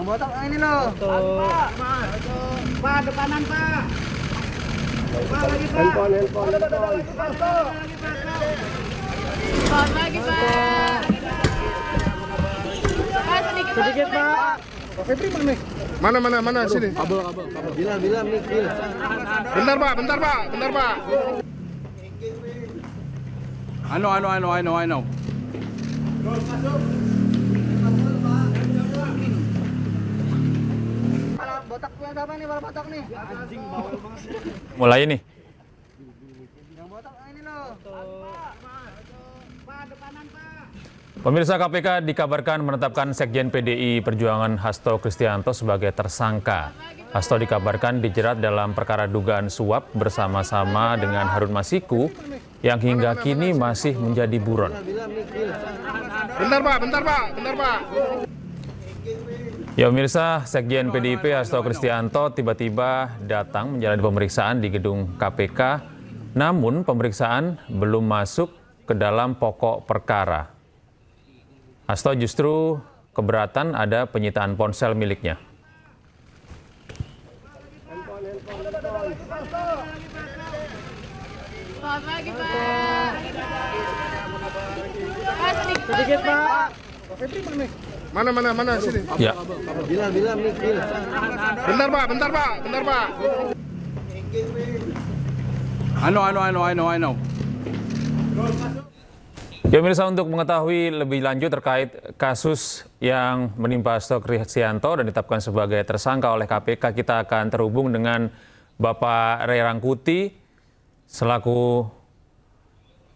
botak ini loh. Pak, depanan Pak. Pak, lagi Pak. Handphone. Selamat pagi, Pak. Pak, sedikit Pak. Febri mana? Mana sini. Kabel. Bila mic. Bentar Pak. I know. Botak punya siapa nih? Bola botak nih. Mulai nih. Yang botak ini loh. Pak, depanan Pak. Pemirsa, KPK dikabarkan menetapkan Sekjen PDI Perjuangan Hasto Kristianto sebagai tersangka. Hasto dikabarkan dijerat dalam perkara dugaan suap bersama-sama dengan Harun Masiku yang hingga kini masih menjadi buron. Bentar Pak. Ya pemirsa, Sekjen PDIP Hasto Kristianto tiba-tiba datang menjalani pemeriksaan di gedung KPK, namun pemeriksaan belum masuk ke dalam pokok perkara. Hasto justru keberatan ada penyitaan ponsel miliknya. Selamat pagi, Pak. Pak, Sedikit Pak. Febri mana? Mana sini. Ya. Bila mic. Bentar Pak. I know. Ya pemirsa, untuk mengetahui lebih lanjut terkait kasus yang menimpa Hasto Kristianto dan ditetapkan sebagai tersangka oleh KPK, kita akan terhubung dengan Bapak Ray Rangkuti selaku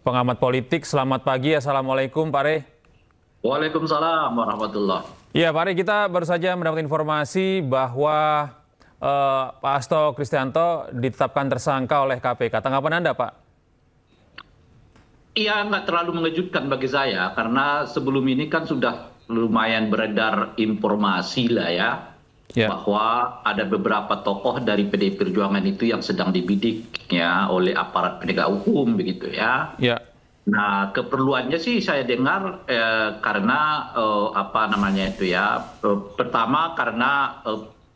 pengamat politik. Selamat pagi, Assalamualaikum Pak Ray. Waalaikumsalam warahmatullahi. Ya Pak Ray, kita baru saja mendapat informasi bahwa Pak Hasto Kristianto ditetapkan tersangka oleh KPK. Tanggapan Anda, Pak? Iya, nggak terlalu mengejutkan bagi saya, karena sebelum ini kan sudah lumayan beredar informasi lah ya, bahwa ada beberapa tokoh dari PDI Perjuangan itu yang sedang dibidik ya oleh aparat penegak hukum begitu ya. Ya. Nah, keperluannya sih saya dengar karena pertama karena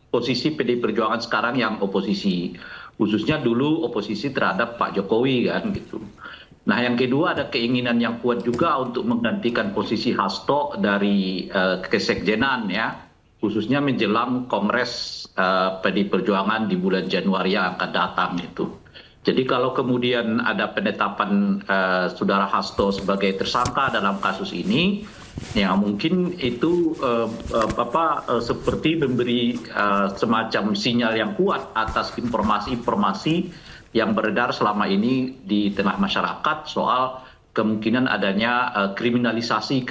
posisi PDI Perjuangan sekarang yang oposisi, khususnya dulu oposisi terhadap Pak Jokowi kan gitu. Nah, yang kedua ada keinginan yang kuat juga untuk menggantikan posisi Hasto dari kesekjenan ya, khususnya menjelang Kongres PDI Perjuangan di bulan Januari yang akan datang itu. Jadi kalau kemudian ada penetapan saudara Hasto sebagai tersangka dalam kasus ini, ya mungkin itu seperti memberi semacam sinyal yang kuat atas informasi-informasi yang beredar selama ini di tengah masyarakat soal kemungkinan adanya kriminalisasi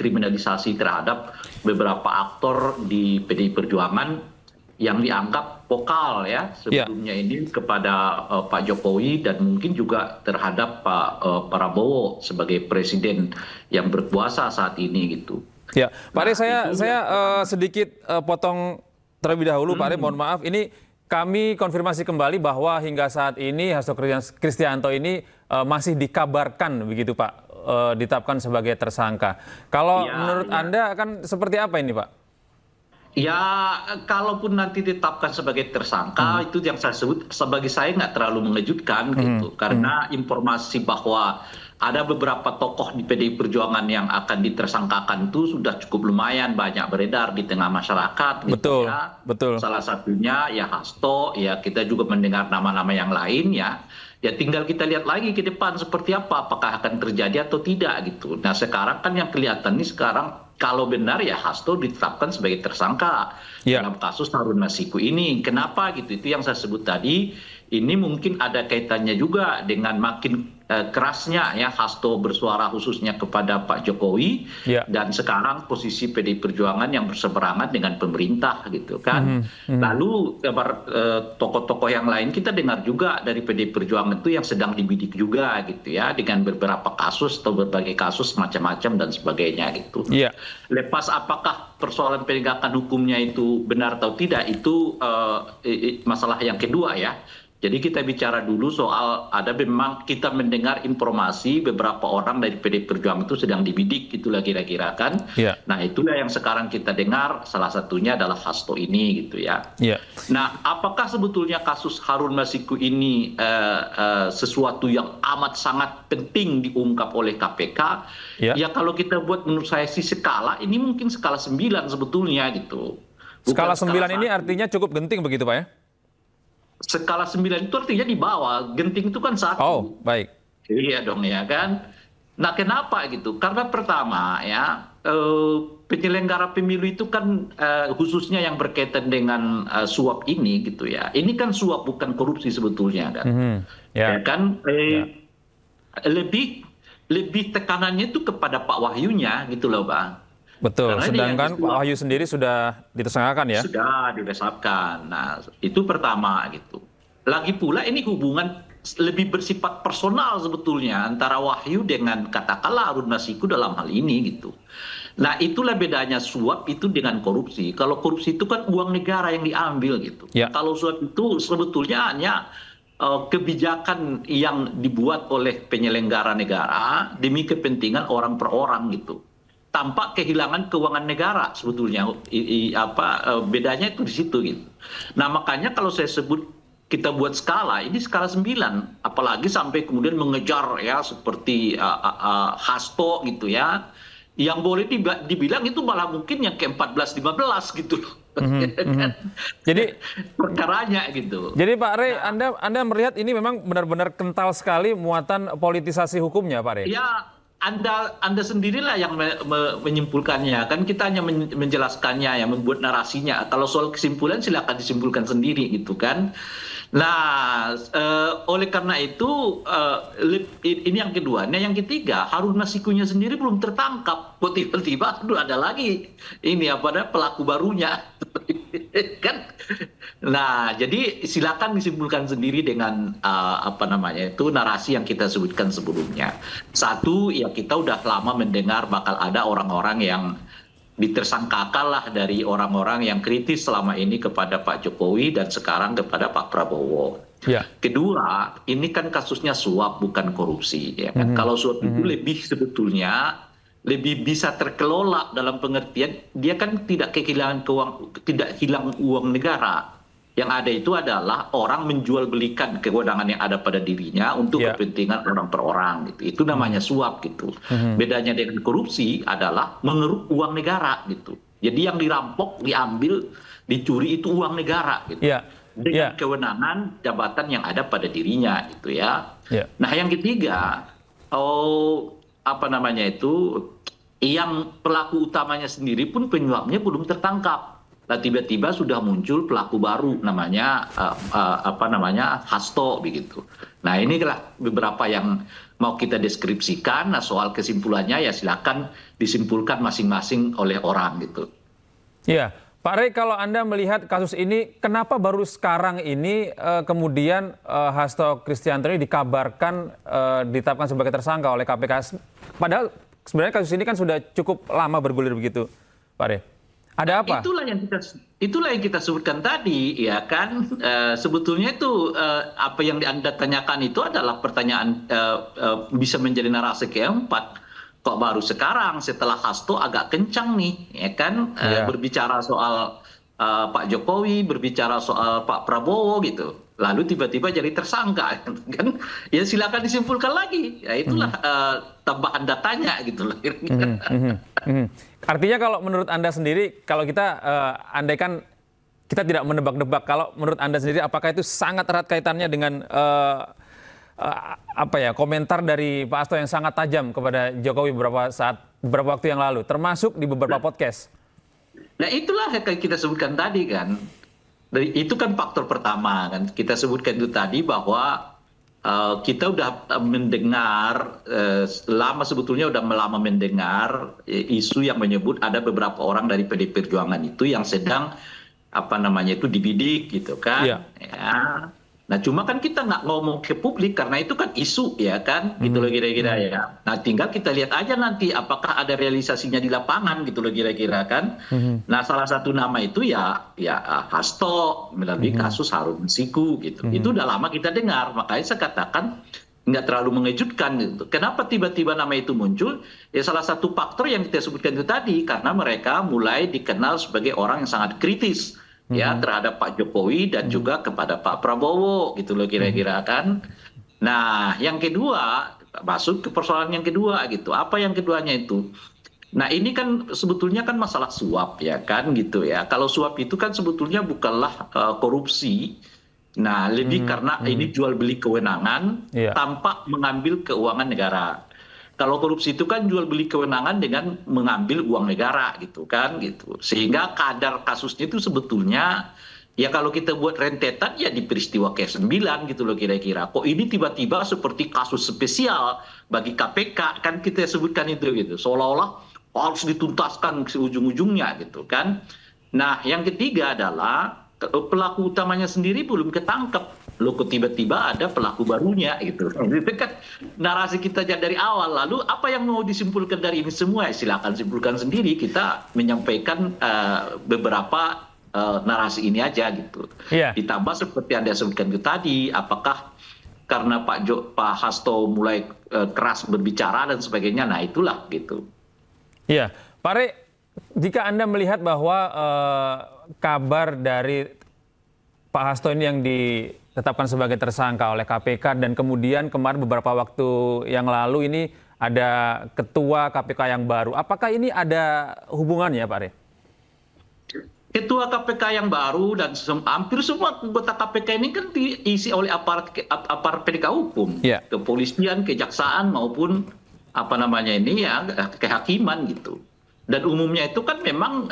terhadap beberapa aktor di PDI Perjuangan yang dianggap vokal ya sebelumnya ini kepada Pak Jokowi dan mungkin juga terhadap Pak Prabowo sebagai presiden yang berkuasa saat ini gitu. Ya, Pak Ray, saya sedikit potong terlebih dahulu, Pak Ray, mohon maaf. Ini kami konfirmasi kembali bahwa hingga saat ini Hasto Kristianto ini masih dikabarkan begitu Pak, ditetapkan sebagai tersangka. Kalau menurut Anda akan seperti apa ini Pak? Ya, kalaupun nanti ditetapkan sebagai tersangka, itu yang saya sebut sebagai saya nggak terlalu mengejutkan gitu, karena informasi bahwa ada beberapa tokoh di PDI Perjuangan yang akan ditersangkakan itu sudah cukup lumayan banyak beredar di tengah masyarakat. Betul, gitu ya. betul. Salah satunya ya Hasto, ya kita juga mendengar nama-nama yang lain ya. Ya tinggal kita lihat lagi ke depan seperti apa, apakah akan terjadi atau tidak gitu. Nah sekarang kan yang kelihatan nih sekarang kalau benar ya Hasto ditetapkan sebagai tersangka dalam kasus Harun Masiku ini. Kenapa gitu? Itu yang saya sebut tadi. Ini mungkin ada kaitannya juga dengan makin kerasnya ya Hasto bersuara khususnya kepada Pak Jokowi dan sekarang posisi PDI Perjuangan yang berseberangan dengan pemerintah gitu kan. Lalu tokoh-tokoh yang lain kita dengar juga dari PDI Perjuangan itu yang sedang dibidik juga gitu ya dengan beberapa kasus atau berbagai kasus macam-macam dan sebagainya gitu. Lepas apakah persoalan penegakan hukumnya itu benar atau tidak itu masalah yang kedua ya. Jadi kita bicara dulu soal ada memang kita mendengar informasi beberapa orang dari PD Perjuangan itu sedang dibidik, itulah kira-kira kan. Iya. Nah itulah yang sekarang kita dengar, salah satunya adalah Hasto ini gitu ya. Iya. Nah apakah sebetulnya kasus Harun Masiku ini sesuatu yang amat sangat penting diungkap oleh KPK? Iya. Ya kalau kita buat menurut saya sih skala, ini mungkin skala 9 sebetulnya gitu. Skala Bukan 9 ini 1. artinya cukup genting begitu Pak ya? Skala 9 itu artinya di bawah, genting itu kan 1. Oh, baik. Iya dong ya kan. Nah kenapa gitu? Karena pertama ya penyelenggara pemilu itu kan khususnya yang berkaitan dengan suap ini gitu ya. Ini kan suap bukan korupsi sebetulnya kan. Ya. Ya kan lebih tekanannya itu kepada Pak Wahyunya gitu loh Pak. Betul. Karena Sedangkan dia Pak Wahyu sendiri sudah ditersangkakan ya? Sudah diresapkan. Nah, itu pertama gitu. Lagi pula ini hubungan lebih bersifat personal sebetulnya antara Wahyu dengan katakanlah Harun Masiku dalam hal ini gitu. Nah, itulah bedanya suap itu dengan korupsi. Kalau korupsi itu kan uang negara yang diambil gitu. Ya. Kalau suap itu sebetulnya hanya kebijakan yang dibuat oleh penyelenggara negara demi kepentingan orang per orang gitu. Tanpa kehilangan keuangan negara sebetulnya bedanya itu di situ gitu. Nah makanya kalau saya sebut kita buat skala ini skala 9, apalagi sampai kemudian mengejar ya seperti Hasto gitu ya, yang boleh dibilang itu malah mungkin yang ke-14-15 gitu loh. Jadi perkaranya gitu. Jadi Pak Rey, Anda melihat ini memang benar-benar kental sekali muatan politisasi hukumnya Pak Rey? Ya, Anda sendirilah yang menyimpulkannya. Kan kita hanya menjelaskannya, yang membuat narasinya. Kalau soal kesimpulan silakan disimpulkan sendiri gitu kan. Nah, oleh karena itu ini yang kedua. Nah, yang ketiga, Harun Masikunya sendiri belum tertangkap. Kok tiba-tiba ada lagi ini pelaku barunya. Kan. Nah, jadi silakan disimpulkan sendiri dengan narasi yang kita sebutkan sebelumnya. Satu, ya kita udah lama mendengar bakal ada orang-orang yang ditersangkakan lah dari orang-orang yang kritis selama ini kepada Pak Jokowi dan sekarang kepada Pak Prabowo. Ya. Kedua, ini kan kasusnya suap bukan korupsi. Ya kan? Kalau suap itu lebih sebetulnya lebih bisa terkelola dalam pengertian dia kan tidak hilang uang negara. Yang ada itu adalah orang menjual belikan kewenangan yang ada pada dirinya untuk kepentingan orang per orang gitu. Itu namanya suap gitu. Bedanya dengan korupsi adalah mengeruk uang negara gitu. Jadi yang dirampok, diambil, dicuri itu uang negara gitu. Dengan kewenangan jabatan yang ada pada dirinya gitu ya. Nah, yang ketiga, yang pelaku utamanya sendiri pun penyuapnya belum tertangkap. Nah, tiba-tiba sudah muncul pelaku baru namanya Hasto begitu. Nah, inilah beberapa yang mau kita deskripsikan. Nah, soal kesimpulannya ya silakan disimpulkan masing-masing oleh orang gitu. Iya, Pak Rey, kalau Anda melihat kasus ini, kenapa baru sekarang ini kemudian Hasto Kristianto ini dikabarkan ditetapkan sebagai tersangka oleh KPK? Padahal sebenarnya kasus ini kan sudah cukup lama bergulir begitu, Pak Rey. Ada apa? Itulah yang kita sebutkan tadi, ya kan. Sebetulnya itu apa yang Anda tanyakan itu adalah pertanyaan bisa menjadi narasi keempat. Kok baru sekarang setelah Hasto agak kencang nih, ya kan, berbicara soal Pak Jokowi, berbicara soal Pak Prabowo gitu. Lalu tiba-tiba jadi tersangka, kan? Ya silakan disimpulkan lagi. Ya itulah tambahan datanya gitu loh. Artinya kalau menurut Anda sendiri, kalau kita andaikan kita tidak menebak-nebak, kalau menurut Anda sendiri apakah itu sangat erat kaitannya dengan komentar dari Pak Hasto yang sangat tajam kepada Jokowi beberapa waktu yang lalu, termasuk di beberapa podcast? Nah, itulah yang kita sebutkan tadi kan. Itu kan faktor pertama kan. Kita sebutkan itu tadi bahwa kita udah mendengar sebetulnya udah lama mendengar isu yang menyebut ada beberapa orang dari PD Perjuangan itu yang sedang dibidik gitu kan. Ya. Nah, cuma kan kita nggak ngomong ke publik karena itu kan isu ya kan, gitu loh kira-kira ya. Nah, tinggal kita lihat aja nanti apakah ada realisasinya di lapangan gitu loh kira-kira kan. Nah, salah satu nama itu ya Hasto melalui kasus Harun Masiku gitu. Itu udah lama kita dengar, makanya saya katakan nggak terlalu mengejutkan gitu. Kenapa tiba-tiba nama itu muncul? Ya salah satu faktor yang kita sebutkan itu tadi, karena mereka mulai dikenal sebagai orang yang sangat kritis ya terhadap Pak Jokowi dan juga kepada Pak Prabowo gitu loh kira-kira kan. Nah, yang kedua masuk ke persoalan yang kedua gitu. Apa yang keduanya itu? Nah, ini kan sebetulnya kan masalah suap ya kan gitu ya. Kalau suap itu kan sebetulnya bukanlah korupsi. Nah, lebih karena ini jual beli kewenangan tanpa mengambil keuangan negara. Kalau korupsi itu kan jual beli kewenangan dengan mengambil uang negara gitu kan gitu. Sehingga kadar kasusnya itu sebetulnya ya kalau kita buat rentetan ya di peristiwa K9 gitu loh kira-kira. Kok ini tiba-tiba seperti kasus spesial bagi KPK kan kita sebutkan itu gitu. Seolah-olah harus dituntaskan ke ujung-ujungnya gitu kan. Nah, yang ketiga adalah pelaku utamanya sendiri belum ketangkep. Loh kok tiba-tiba ada pelaku barunya gitu. Itu kan narasi kita dari awal. Lalu apa yang mau disimpulkan dari ini semua? Silakan simpulkan sendiri. Kita menyampaikan beberapa narasi ini aja gitu. Ditambah seperti Anda sebutkan itu tadi, apakah karena Pak Hasto mulai keras berbicara dan sebagainya, nah itulah gitu. Iya, Pak Rey, jika Anda melihat bahwa kabar dari Pak Hasto ini yang ditetapkan sebagai tersangka oleh KPK dan kemudian kemarin beberapa waktu yang lalu ini ada ketua KPK yang baru. Apakah ini ada hubungannya, Pak Rey? Ketua KPK yang baru dan hampir semua anggota KPK ini kan diisi oleh aparat penegak hukum, kepolisian, kejaksaan maupun kehakiman gitu. Dan umumnya itu kan memang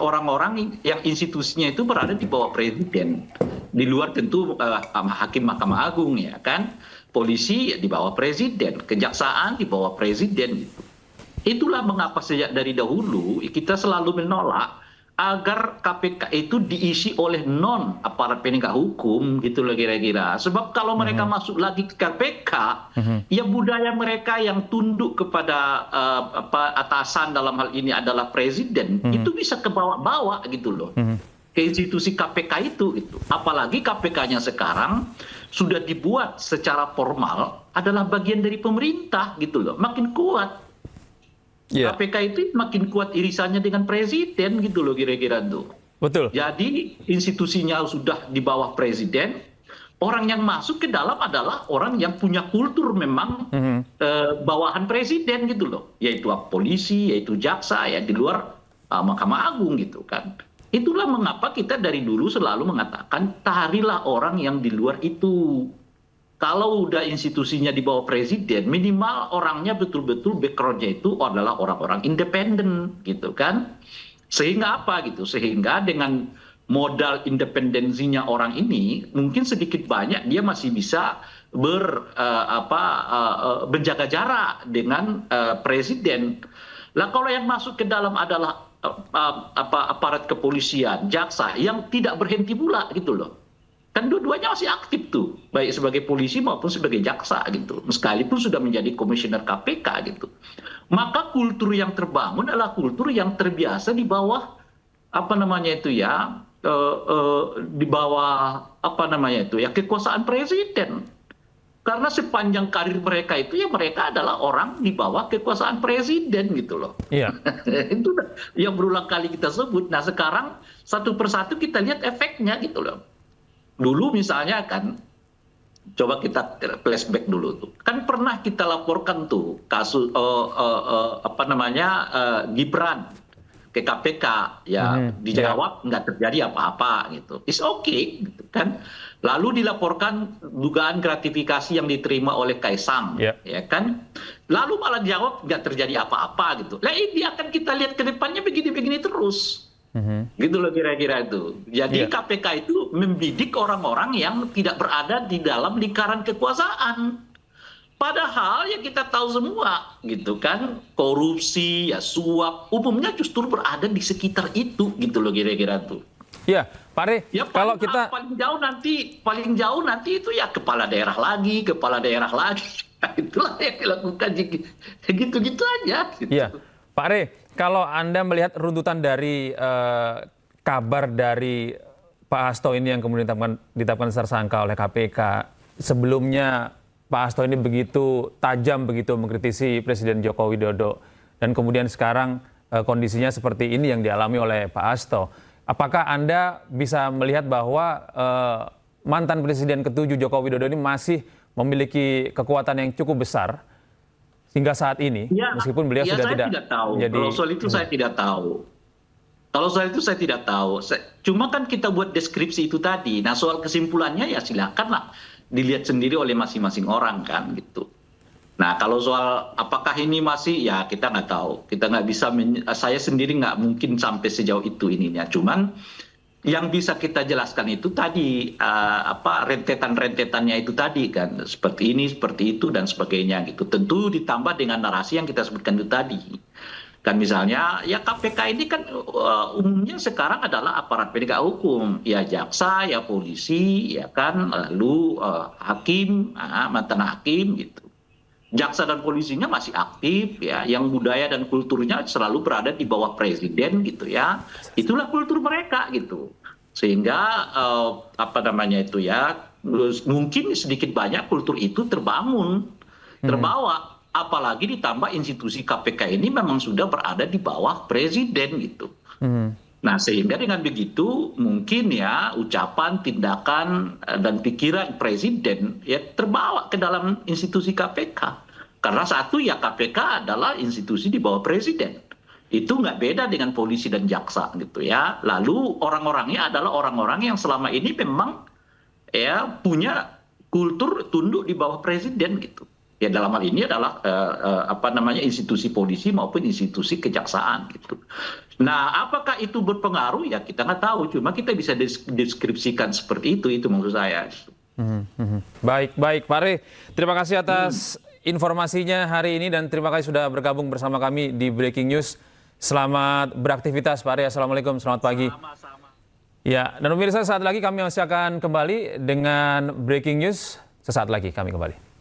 orang-orang yang institusinya itu berada di bawah presiden. Di luar tentu hakim Mahkamah Agung ya kan. Polisi di bawah presiden, kejaksaan di bawah presiden gitu. Itulah mengapa sejak dari dahulu kita selalu menolak agar KPK itu diisi oleh non aparat penegak hukum gitu loh kira-kira. Sebab kalau mereka masuk lagi ke KPK, ya budaya mereka yang tunduk kepada atasan dalam hal ini adalah presiden, itu bisa ke bawah-bawah gitu loh. Ke institusi KPK itu gitu. Apalagi KPK-nya sekarang sudah dibuat secara formal adalah bagian dari pemerintah gitu loh. Makin kuat. KPK itu makin kuat irisannya dengan presiden gitu loh kira-kira tuh. Betul. Jadi institusinya sudah di bawah presiden, orang yang masuk ke dalam adalah orang yang punya kultur memang bawahan presiden gitu loh. Yaitu polisi, yaitu jaksa ya di luar Mahkamah Agung gitu kan. Itulah mengapa kita dari dulu selalu mengatakan carilah orang yang di luar itu. Kalau udah institusinya di bawah presiden, minimal orangnya betul-betul background-nya itu adalah orang-orang independen, gitu kan? Sehingga apa gitu? Sehingga dengan modal independensinya orang ini, mungkin sedikit banyak dia masih bisa berjaga jarak dengan presiden. Lah kalau yang masuk ke dalam adalah aparat kepolisian, jaksa yang tidak berhenti pula gitu loh. Kan dua-duanya masih aktif tuh, baik sebagai polisi maupun sebagai jaksa gitu. Sekalipun sudah menjadi komisioner KPK gitu. Maka kultur yang terbangun adalah kultur yang terbiasa di bawah di bawah kekuasaan presiden. Karena sepanjang karir mereka itu ya mereka adalah orang di bawah kekuasaan presiden gitu loh. Iya. Itu yang berulang kali kita sebut. Nah sekarang satu persatu kita lihat efeknya gitu loh. Dulu misalnya kan, coba kita flashback dulu tuh. Kan pernah kita laporkan tuh kasus Gibran ke KPK ya dijawab nggak terjadi apa-apa gitu. It's okay gitu kan. Lalu dilaporkan dugaan gratifikasi yang diterima oleh Kaisang ya kan. Lalu malah dijawab nggak terjadi apa-apa gitu. Lah ini akan kita lihat ke depannya begini-begini terus. Gitu loh kira-kira itu. Jadi KPK itu membidik orang-orang yang tidak berada di dalam lingkaran kekuasaan. Padahal ya kita tahu semua gitu kan, korupsi, ya suap, umumnya justru berada di sekitar itu gitu loh kira-kira tuh. Ya, Pak Re, Ya kalau kita paling jauh nanti itu ya kepala daerah lagi. Itulah yang dilakukan gitu aja. Gitu. Iya, Pak Re, kalau Anda melihat runtutan dari kabar dari Pak Hasto ini yang kemudian ditetapkan tersangka oleh KPK, sebelumnya Pak Hasto ini begitu tajam begitu mengkritisi Presiden Joko Widodo, dan kemudian sekarang kondisinya seperti ini yang dialami oleh Pak Hasto. Apakah Anda bisa melihat bahwa mantan Presiden ke-7 Joko Widodo ini masih memiliki kekuatan yang cukup besar hingga saat ini, meskipun beliau sudah saya tidak tahu. jadi... Kalau soal itu saya tidak tahu. Cuma kan kita buat deskripsi itu tadi. Nah, soal kesimpulannya ya silakanlah dilihat sendiri oleh masing-masing orang kan gitu. Nah, kalau soal apakah ini masih, ya kita nggak tahu. Kita nggak bisa, saya sendiri nggak mungkin sampai sejauh itu ininya. Cuman yang bisa kita jelaskan itu tadi rentetan-rentetannya itu tadi kan, seperti ini, seperti itu dan sebagainya gitu. Tentu ditambah dengan narasi yang kita sebutkan itu tadi. Kan misalnya ya KPK ini kan umumnya sekarang adalah aparat penegak hukum, ya jaksa, ya polisi, ya kan, lalu hakim, mantan hakim gitu. Jaksa dan polisinya masih aktif ya, yang budaya dan kulturnya selalu berada di bawah presiden gitu ya. Itulah kultur mereka gitu. Sehingga mungkin sedikit banyak kultur itu terbawa, apalagi ditambah institusi KPK ini memang sudah berada di bawah presiden gitu. Nah, sehingga dengan begitu mungkin ya ucapan, tindakan dan pikiran presiden ya terbawa ke dalam institusi KPK. Karena satu ya KPK adalah institusi di bawah presiden. Itu nggak beda dengan polisi dan jaksa gitu ya. Lalu orang-orangnya adalah orang-orang yang selama ini memang ya punya kultur tunduk di bawah presiden gitu. Ya dalam hal ini adalah institusi polisi maupun institusi kejaksaan gitu. Nah, apakah itu berpengaruh? Ya kita nggak tahu. Cuma kita bisa deskripsikan seperti itu maksud saya. Baik, Pak Re. Terima kasih atas informasinya hari ini dan terima kasih sudah bergabung bersama kami di Breaking News. Selamat beraktivitas Pak Re. Assalamualaikum, selamat pagi. Sama-sama. Ya, dan pemirsa saat lagi kami masih akan kembali dengan Breaking News. Sesaat lagi kami kembali.